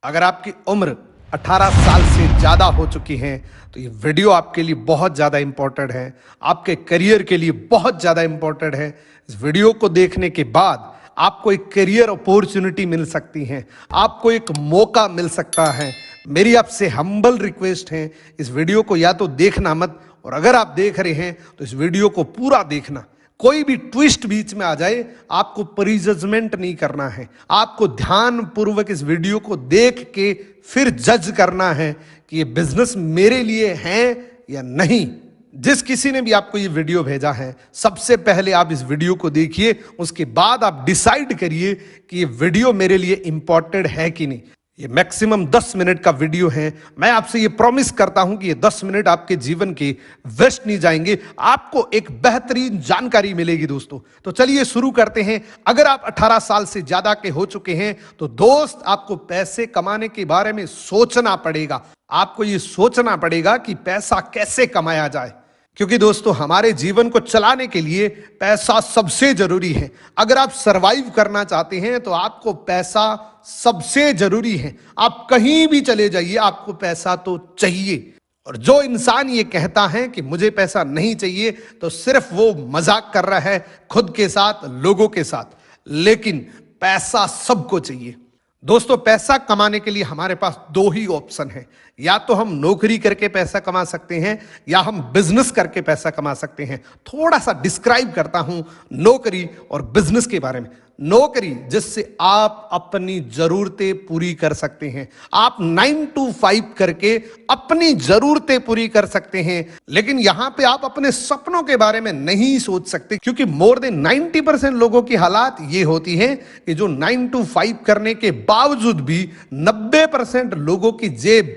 अगर आपकी उम्र 18 साल से ज़्यादा हो चुकी है तो ये वीडियो आपके लिए बहुत ज़्यादा इंपॉर्टेंट है, आपके करियर के लिए बहुत ज़्यादा इंपॉर्टेंट है। इस वीडियो को देखने के बाद आपको एक करियर अपॉर्चुनिटी मिल सकती है, आपको एक मौका मिल सकता है। मेरी आपसे हम्बल रिक्वेस्ट है, इस वीडियो को या तो देखना मत, और अगर आप देख रहे हैं तो इस वीडियो को पूरा देखना। कोई भी ट्विस्ट बीच में आ जाए आपको प्रीजजमेंट नहीं करना है, आपको ध्यान पूर्वक इस वीडियो को देख के फिर जज करना है कि ये बिजनेस मेरे लिए है या नहीं। जिस किसी ने भी आपको ये वीडियो भेजा है, सबसे पहले आप इस वीडियो को देखिए, उसके बाद आप डिसाइड करिए कि ये वीडियो मेरे लिए इंपॉर्टेंट है कि नहीं। ये मैक्सिमम 10 मिनट का वीडियो है। मैं आपसे ये प्रॉमिस करता हूं कि ये 10 मिनट आपके जीवन के वेस्ट नहीं जाएंगे, आपको एक बेहतरीन जानकारी मिलेगी दोस्तों। तो चलिए शुरू करते हैं। अगर आप 18 साल से ज्यादा के हो चुके हैं तो दोस्त, आपको पैसे कमाने के बारे में सोचना पड़ेगा। आपको ये सोचना पड़ेगा कि पैसा कैसे कमाया जाए, क्योंकि दोस्तों हमारे जीवन को चलाने के लिए पैसा सबसे जरूरी है। अगर आप सरवाइव करना चाहते हैं तो आपको पैसा सबसे जरूरी है। आप कहीं भी चले जाइए, आपको पैसा तो चाहिए। और जो इंसान ये कहता है कि मुझे पैसा नहीं चाहिए, तो सिर्फ वो मजाक कर रहा है खुद के साथ, लोगों के साथ। लेकिन पैसा सबको चाहिए दोस्तों। पैसा कमाने के लिए हमारे पास दो ही ऑप्शन है, या तो हम नौकरी करके पैसा कमा सकते हैं या हम बिजनेस करके पैसा कमा सकते हैं। थोड़ा सा डिस्क्राइब करता हूं नौकरी और बिजनेस के बारे में। नौकरी, जिससे आप अपनी जरूरतें पूरी कर सकते हैं। आप 9 to 5 करके अपनी जरूरतें पूरी कर सकते हैं, लेकिन यहां पे आप अपने सपनों के बारे में नहीं सोच सकते, क्योंकि मोर देन 90% लोगों की हालात ये होती है कि जो 9 to 5 करने के बावजूद भी 90% लोगों की जेब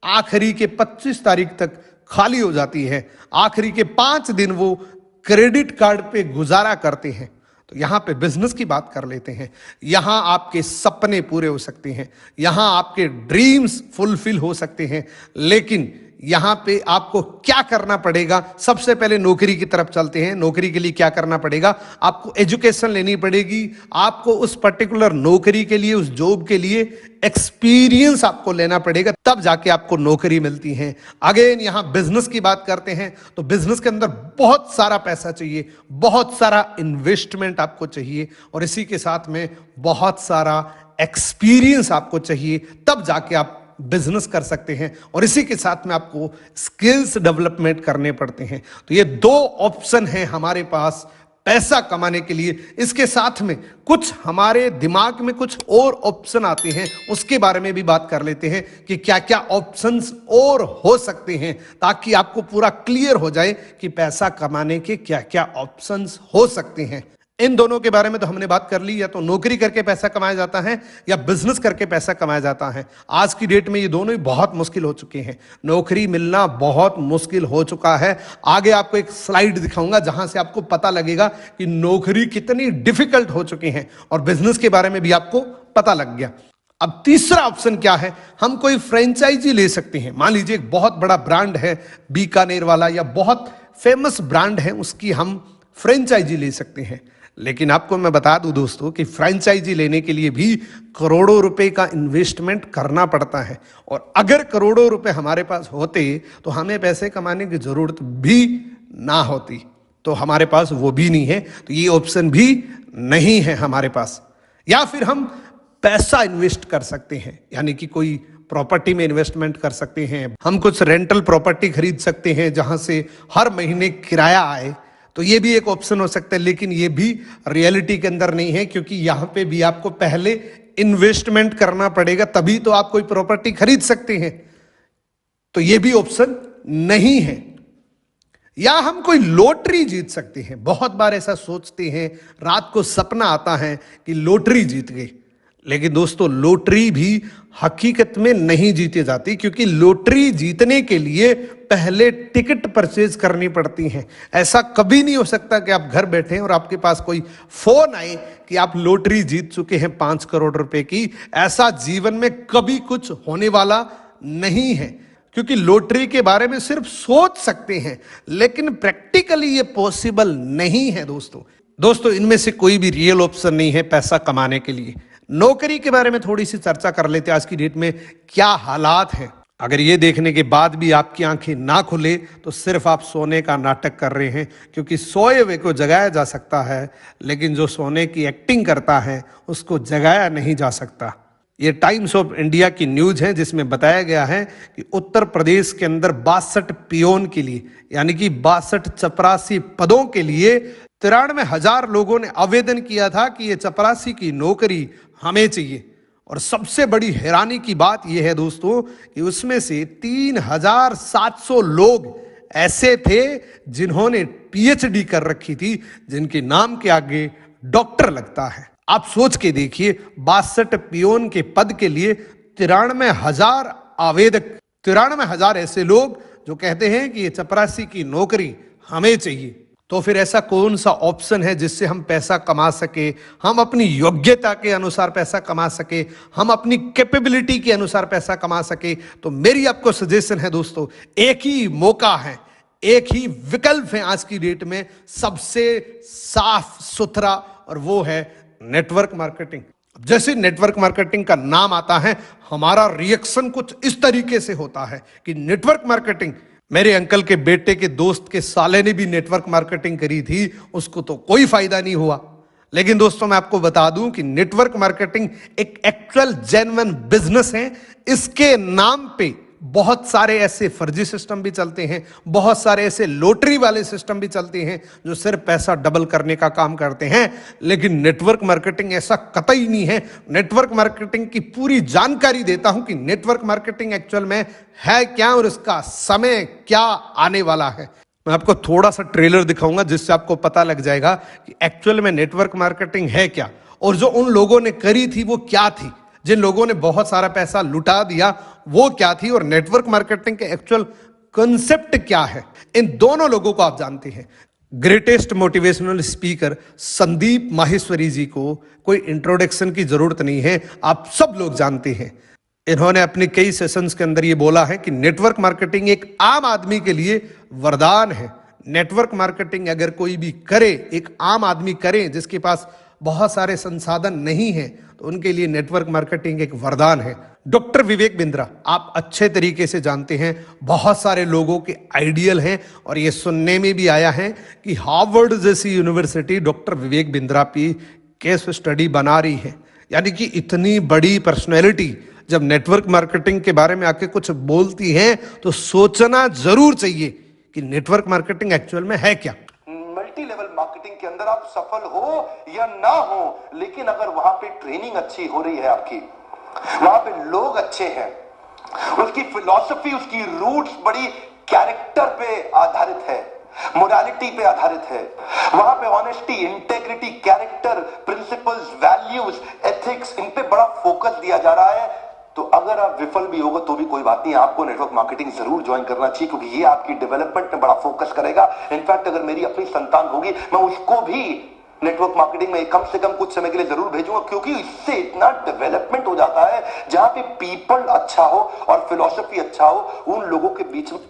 आखिरी के 25 तारीख तक खाली हो जाती है। आखिरी के 5 दिन वो क्रेडिट कार्ड पे गुजारा करते हैं। तो यहां पे बिजनेस की बात कर लेते हैं। यहां आपके सपने पूरे हो सकते हैं, यहां आपके ड्रीम्स फुलफिल हो सकते हैं। लेकिन यहां पे आपको क्या करना पड़ेगा? सबसे पहले नौकरी की तरफ चलते हैं। नौकरी के लिए क्या करना पड़ेगा? आपको एजुकेशन लेनी पड़ेगी। आपको उस पर्टिकुलर नौकरी के लिए, उस जॉब के लिए एक्सपीरियंस आपको लेना पड़ेगा, तब जाके आपको नौकरी मिलती है। अगेन यहां बिजनेस की बात करते हैं तो बिजनेस के अंदर बहुत सारा पैसा चाहिए, बहुत सारा इन्वेस्टमेंट आपको चाहिए, और इसी के साथ में बहुत सारा एक्सपीरियंस आपको चाहिए, तब जाके आप बिजनेस कर सकते हैं। और इसी के साथ में आपको स्किल्स डेवलपमेंट करने पड़ते हैं। तो ये दो ऑप्शन हैं हमारे पास पैसा कमाने के लिए। इसके साथ में कुछ हमारे दिमाग में कुछ और ऑप्शन आते हैं, उसके बारे में भी बात कर लेते हैं कि क्या क्या ऑप्शंस और हो सकते हैं, ताकि आपको पूरा क्लियर हो जाए कि पैसा कमाने के क्या क्या ऑप्शंस हो सकते हैं। इन दोनों के बारे में तो हमने बात कर ली, या तो नौकरी करके पैसा कमाया जाता है या बिजनेस करके पैसा कमाया जाता है। आज की डेट में ये दोनों ही बहुत मुश्किल हो चुके हैं। नौकरी मिलना बहुत मुश्किल हो चुका है। आगे आपको एक स्लाइड दिखाऊंगा जहां से आपको पता लगेगा कि नौकरी कितनी डिफिकल्ट हो चुकी है, और बिजनेस के बारे में भी आपको पता लग गया। अब तीसरा ऑप्शन क्या है? हम कोई फ्रेंचाइजी ले सकते हैं। मान लीजिए एक बहुत बड़ा ब्रांड है, बीकानेर वाला, या बहुत फेमस ब्रांड है, उसकी हम फ्रेंचाइजी ले सकते हैं। लेकिन आपको मैं बता दूं दोस्तों कि फ्रेंचाइजी लेने के लिए भी करोड़ों रुपए का इन्वेस्टमेंट करना पड़ता है, और अगर करोड़ों रुपए हमारे पास होते तो हमें पैसे कमाने की जरूरत भी ना होती। तो हमारे पास वो भी नहीं है, तो ये ऑप्शन भी नहीं है हमारे पास। या फिर हम पैसा इन्वेस्ट कर सकते हैं, यानी कि कोई प्रॉपर्टी में इन्वेस्टमेंट कर सकते हैं। हम कुछ रेंटल प्रॉपर्टी खरीद सकते हैं जहां से हर महीने किराया आए, तो ये भी एक ऑप्शन हो सकता है। लेकिन ये भी रियलिटी के अंदर नहीं है, क्योंकि यहां पे भी आपको पहले इन्वेस्टमेंट करना पड़ेगा, तभी तो आप कोई प्रॉपर्टी खरीद सकते हैं। तो ये भी ऑप्शन नहीं है। या हम कोई लॉटरी जीत सकते हैं। बहुत बार ऐसा सोचते हैं, रात को सपना आता है कि लॉटरी जीत गए, लेकिन दोस्तों लॉटरी भी हकीकत में नहीं जीती जाती, क्योंकि लॉटरी जीतने के लिए पहले टिकट परचेज करनी पड़ती है। ऐसा कभी नहीं हो सकता कि आप घर बैठे और आपके पास कोई फोन आए कि आप लॉटरी जीत चुके हैं 5 करोड़ रुपए की। ऐसा जीवन में कभी कुछ होने वाला नहीं है, क्योंकि लॉटरी के बारे में सिर्फ सोच सकते हैं, लेकिन प्रैक्टिकली ये पॉसिबल नहीं है दोस्तों। इनमें से कोई भी रियल ऑप्शन नहीं है पैसा कमाने के लिए। नौकरी के बारे में थोड़ी सी चर्चा कर लेते हैं। आज की डेट में क्या हालात हैं। अगर ये देखने के बाद भी आपकी आंखें ना खुले तो सिर्फ आप सोने का नाटक कर रहे हैं, क्योंकि सोए हुए को जगाया जा सकता है, लेकिन जो सोने की एक्टिंग करता है उसको जगाया नहीं जा सकता। ये टाइम्स ऑफ इंडिया की न्यूज है, जिसमें बताया गया है कि उत्तर प्रदेश के अंदर 62 पियोन के लिए, यानी कि 62 चपरासी पदों के लिए 93,000 लोगों ने आवेदन किया था कि ये चपरासी की नौकरी हमें चाहिए। और सबसे बड़ी हैरानी की बात यह है दोस्तों कि उसमें से 3,700 लोग ऐसे थे जिन्होंने पीएचडी कर रखी थी, जिनके नाम के आगे डॉक्टर लगता है। आप सोच के देखिए, 62 पियोन के पद के लिए 93,000 आवेदक, 93,000 ऐसे लोग जो कहते हैं कि ये चपरासी की नौकरी हमें चाहिए। तो फिर ऐसा कौन सा ऑप्शन है जिससे हम पैसा कमा सके, हम अपनी योग्यता के अनुसार पैसा कमा सके, हम अपनी कैपेबिलिटी के अनुसार पैसा कमा सके? तो मेरी आपको सजेशन है दोस्तों, एक ही मौका है, एक ही विकल्प है आज की डेट में सबसे साफ सुथरा, और वो है नेटवर्क मार्केटिंग। जैसे नेटवर्क मार्केटिंग का नाम आता है, हमारा रिएक्शन कुछ इस तरीके से होता है कि नेटवर्क मार्केटिंग, मेरे अंकल के बेटे के दोस्त के साले ने भी नेटवर्क मार्केटिंग करी थी, उसको तो कोई फायदा नहीं हुआ। लेकिन दोस्तों मैं आपको बता दूं कि नेटवर्क मार्केटिंग एक एक्चुअल जेन्युइन बिजनेस है। इसके नाम पे बहुत सारे ऐसे फर्जी सिस्टम भी चलते हैं, बहुत सारे ऐसे लॉटरी वाले सिस्टम भी चलते हैं जो सिर्फ पैसा डबल करने का काम करते हैं। लेकिन नेटवर्क मार्केटिंग ऐसा कतई नहीं है। नेटवर्क मार्केटिंग की पूरी जानकारी देता हूं कि नेटवर्क मार्केटिंग एक्चुअल में है क्या और इसका समय क्या आने वाला है। मैं आपको थोड़ा सा ट्रेलर दिखाऊंगा जिससे आपको पता लग जाएगा कि एक्चुअल में नेटवर्क मार्केटिंग है क्या, और जो उन लोगों ने करी थी वो क्या थी, जिन लोगों ने बहुत सारा पैसा लुटा दिया वो क्या थी, और नेटवर्क मार्केटिंग के एक्चुअल कॉन्सेप्ट क्या है। इन दोनों लोगों को आप जानते हैं। Greatest motivational speaker Sandeep Maheshwari ji को कोई इंट्रोडक्शन की जरूरत नहीं है, आप सब लोग जानते हैं। इन्होंने अपने कई सेशंस के अंदर ये बोला है कि नेटवर्क मार्केटिंग एक आम आदमी के लिए वरदान है। नेटवर्क मार्केटिंग अगर कोई भी करे, एक आम आदमी करे जिसके पास बहुत सारे संसाधन नहीं है, तो उनके लिए नेटवर्क मार्केटिंग एक वरदान है। डॉक्टर विवेक बिंद्रा आप अच्छे तरीके से जानते हैं, बहुत सारे लोगों के आइडियल हैं, और ये सुनने में भी आया है कि हार्वर्ड जैसी यूनिवर्सिटी डॉक्टर विवेक बिंद्रा की केस स्टडी बना रही है। यानी कि इतनी बड़ी पर्सनैलिटी जब नेटवर्क मार्केटिंग के बारे में आके कुछ बोलती है तो सोचना जरूर चाहिए कि नेटवर्क मार्केटिंग एक्चुअल में है क्या। मल्टी लेवल मार्केटिंग के अंदर आप सफल हो या ना हो, लेकिन अगर वहां पे ट्रेनिंग अच्छी हो रही है, आपकी वहां पे लोग अच्छे हैं, उसकी फिलॉसफी, उसकी रूट्स बड़ी कैरेक्टर पे आधारित है, मोरालिटी पे आधारित है, वहां पे honesty, integrity, character, principles, values, ethics, इन पे बड़ा फोकस दिया जा रहा है, तो अगर आप विफल भी होगा तो भी कोई बात नहीं, आपको नेटवर्क मार्केटिंग जरूर ज्वाइन करना चाहिए, क्योंकि ये आपकी डेवलपमेंट में बड़ा फोकस करेगा। इनफैक्ट अगर मेरी अपनी संतान होगी, मैं उसको भी नेटवर्क मार्केटिंग में कम से कम कुछ समय के लिए जरूर भेजूंगा, क्योंकि इससे इतना डेवलपमेंट हो जाता है जहां पे पीपल अच्छा हो और फिलॉसफी अच्छा हो, उन लोगों के बीच में।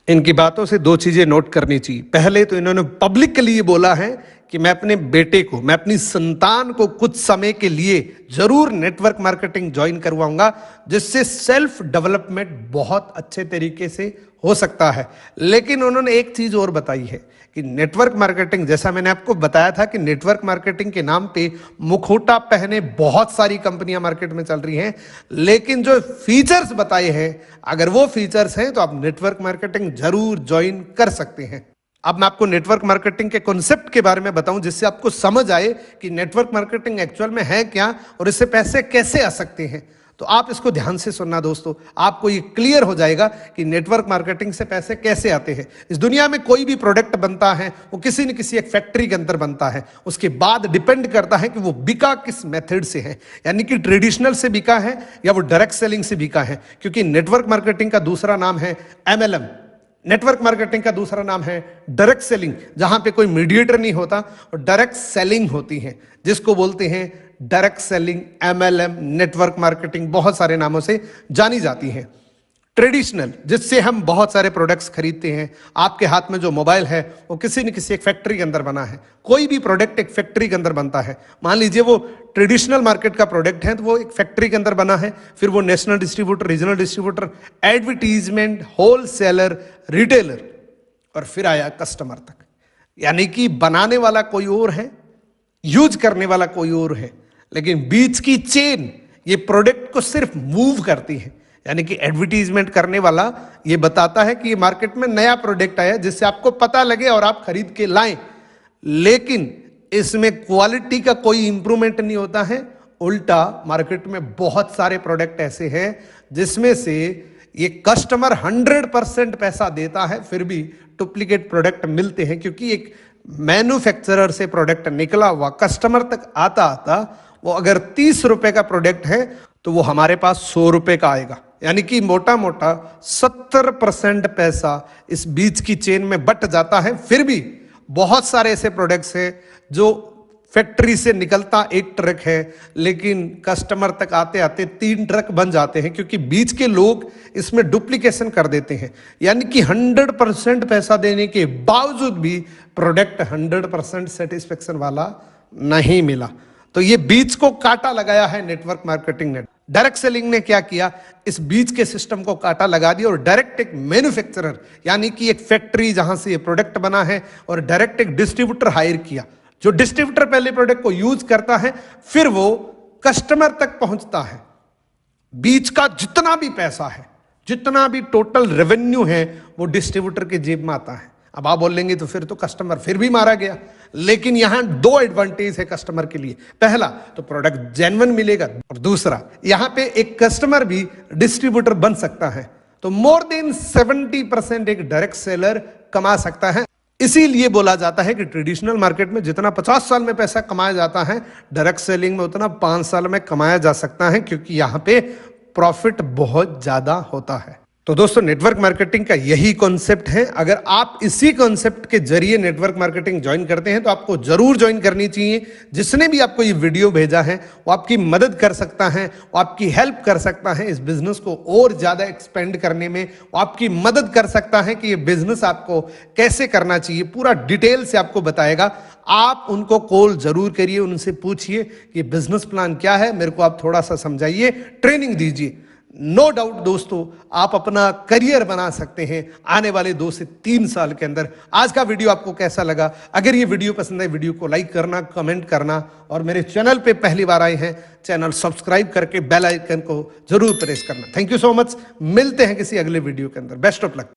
इनकी बातों से दो चीजें नोट करनी चाहिए। पहले तो इन्होंने पब्लिक के लिए बोला है कि मैं अपने बेटे को, मैं अपनी संतान को कुछ समय के लिए जरूर नेटवर्क मार्केटिंग ज्वाइन करवाऊंगा, जिससे सेल्फ डेवलपमेंट बहुत अच्छे तरीके से हो सकता है। लेकिन उन्होंने एक चीज और बताई है कि नेटवर्क मार्केटिंग, जैसा मैंने आपको बताया था कि नेटवर्क मार्केटिंग के नाम पे मुखौटा पहने बहुत सारी कंपनियां मार्केट में चल रही हैं, लेकिन जो फीचर्स बताए हैं, अगर वो फीचर्स हैं तो आप नेटवर्क मार्केटिंग जरूर ज्वाइन कर सकते हैं। अब मैं आपको नेटवर्क मार्केटिंग के कॉन्सेप्ट के बारे में बताऊं, जिससे आपको समझ आए कि नेटवर्क मार्केटिंग एक्चुअल में है क्या और इससे पैसे कैसे आ सकते हैं। तो आप इसको ध्यान से सुनना दोस्तों, आपको ये क्लियर हो जाएगा कि नेटवर्क मार्केटिंग से पैसे कैसे आते हैं। इस दुनिया में कोई भी प्रोडक्ट बनता है वो किसी न किसी एक फैक्ट्री के अंदर बनता है, उसके बाद डिपेंड करता है कि वो बिका किस मेथड से है, यानी कि ट्रेडिशनल से बिका है या वो डायरेक्ट सेलिंग से बिका है। क्योंकि नेटवर्क मार्केटिंग का दूसरा नाम है MLM, नेटवर्क मार्केटिंग का दूसरा नाम है डायरेक्ट सेलिंग, जहां पे कोई मीडिएटर नहीं होता और डायरेक्ट सेलिंग होती है, जिसको बोलते हैं direct selling, MLM, network marketing, बहुत सारे नामों से जानी जाती है। ट्रेडिशनल, जिससे हम बहुत सारे प्रोडक्ट्स खरीदते हैं। आपके हाथ में जो मोबाइल है वो किसी न किसी एक फैक्ट्री के अंदर बना है। कोई भी प्रोडक्ट एक फैक्ट्री के अंदर बनता है। मान लीजिए वो ट्रेडिशनल मार्केट का प्रोडक्ट है तो वो एक फैक्ट्री के अंदर बना है, फिर वो national distributor, regional distributor, advertisement, wholesaler, retailer, और फिर आया कस्टमर तक। यानी कि बनाने वाला कोई और है, यूज करने वाला कोई और है, लेकिन बीच की चेन ये प्रोडक्ट को सिर्फ मूव करती है। यानी कि एडवर्टीजमेंट करने वाला ये बताता है कि ये मार्केट में नया प्रोडक्ट आया जिससे आपको पता लगे और आप खरीद के लाएं, लेकिन इसमें क्वालिटी का कोई इंप्रूवमेंट नहीं होता है। उल्टा मार्केट में बहुत सारे प्रोडक्ट ऐसे हैं जिसमें से ये कस्टमर 100% पैसा देता है, फिर भी डुप्लीकेट प्रोडक्ट मिलते हैं, क्योंकि एक मैन्युफैक्चरर से प्रोडक्ट निकला हुआ कस्टमर तक आता आता वो अगर 30 रुपए का प्रोडक्ट है तो वो हमारे पास 100 रुपए का आएगा। यानी कि मोटा मोटा 70% पैसा इस बीच की चेन में बट जाता है। फिर भी बहुत सारे ऐसे प्रोडक्ट्स हैं जो फैक्ट्री से निकलता एक ट्रक है, लेकिन कस्टमर तक आते आते 3 ट्रक बन जाते हैं, क्योंकि बीच के लोग इसमें डुप्लीकेशन कर देते हैं। यानी कि 100% पैसा देने के बावजूद भी प्रोडक्ट 100% सेटिस्फेक्शन वाला नहीं मिला। तो ये बीच को काटा लगाया है नेटवर्क मार्केटिंग ने। डायरेक्ट सेलिंग ने क्या किया, इस बीच के सिस्टम को काटा लगा दिया और डायरेक्ट एक मैन्युफैक्चरर, यानी कि एक फैक्ट्री जहां से ये प्रोडक्ट बना है, और डायरेक्ट एक डिस्ट्रीब्यूटर हायर किया। जो डिस्ट्रीब्यूटर पहले प्रोडक्ट को यूज करता है, फिर वो कस्टमर तक पहुंचता है। बीच का जितना भी पैसा है, जितना भी टोटल रेवेन्यू है, वो डिस्ट्रीब्यूटर के जेब में आता है। अब आप बोलेंगे तो फिर तो कस्टमर फिर भी मारा गया, लेकिन यहां 2 एडवांटेज है कस्टमर के लिए। पहला तो प्रोडक्ट जेन्युइन मिलेगा, और दूसरा यहां पे एक कस्टमर भी डिस्ट्रीब्यूटर बन सकता है। तो मोर देन 70% एक डायरेक्ट सेलर कमा सकता है। इसीलिए बोला जाता है कि ट्रेडिशनल मार्केट में जितना 50 साल में पैसा कमाया जाता है, डायरेक्ट सेलिंग में उतना 5 साल में कमाया जा सकता है, क्योंकि यहां पे प्रॉफिट बहुत ज्यादा होता है। तो दोस्तों, नेटवर्क मार्केटिंग का यही कॉन्सेप्ट है। अगर आप इसी कॉन्सेप्ट के जरिए नेटवर्क मार्केटिंग ज्वाइन करते हैं तो आपको जरूर ज्वाइन करनी चाहिए। जिसने भी आपको ये वीडियो भेजा है वो आपकी मदद कर सकता है, वो आपकी हेल्प कर सकता है इस बिजनेस को और ज्यादा एक्सपेंड करने में। वो आपकी मदद कर सकता है कि ये बिजनेस आपको कैसे करना चाहिए, पूरा डिटेल से आपको बताएगा। आप उनको कॉल जरूर करिए, उनसे पूछिए कि बिजनेस प्लान क्या है, मेरे को आप थोड़ा सा समझाइए, ट्रेनिंग दीजिए। नो डाउट दोस्तों, आप अपना करियर बना सकते हैं आने वाले 2 से 3 साल के अंदर। आज का वीडियो आपको कैसा लगा? अगर ये वीडियो पसंद है, वीडियो को लाइक करना, कमेंट करना, और मेरे चैनल पे पहली बार आए हैं, चैनल सब्सक्राइब करके बेल आइकन को जरूर प्रेस करना। Thank you so much. मिलते हैं किसी अगले वीडियो के अंदर। Best of luck.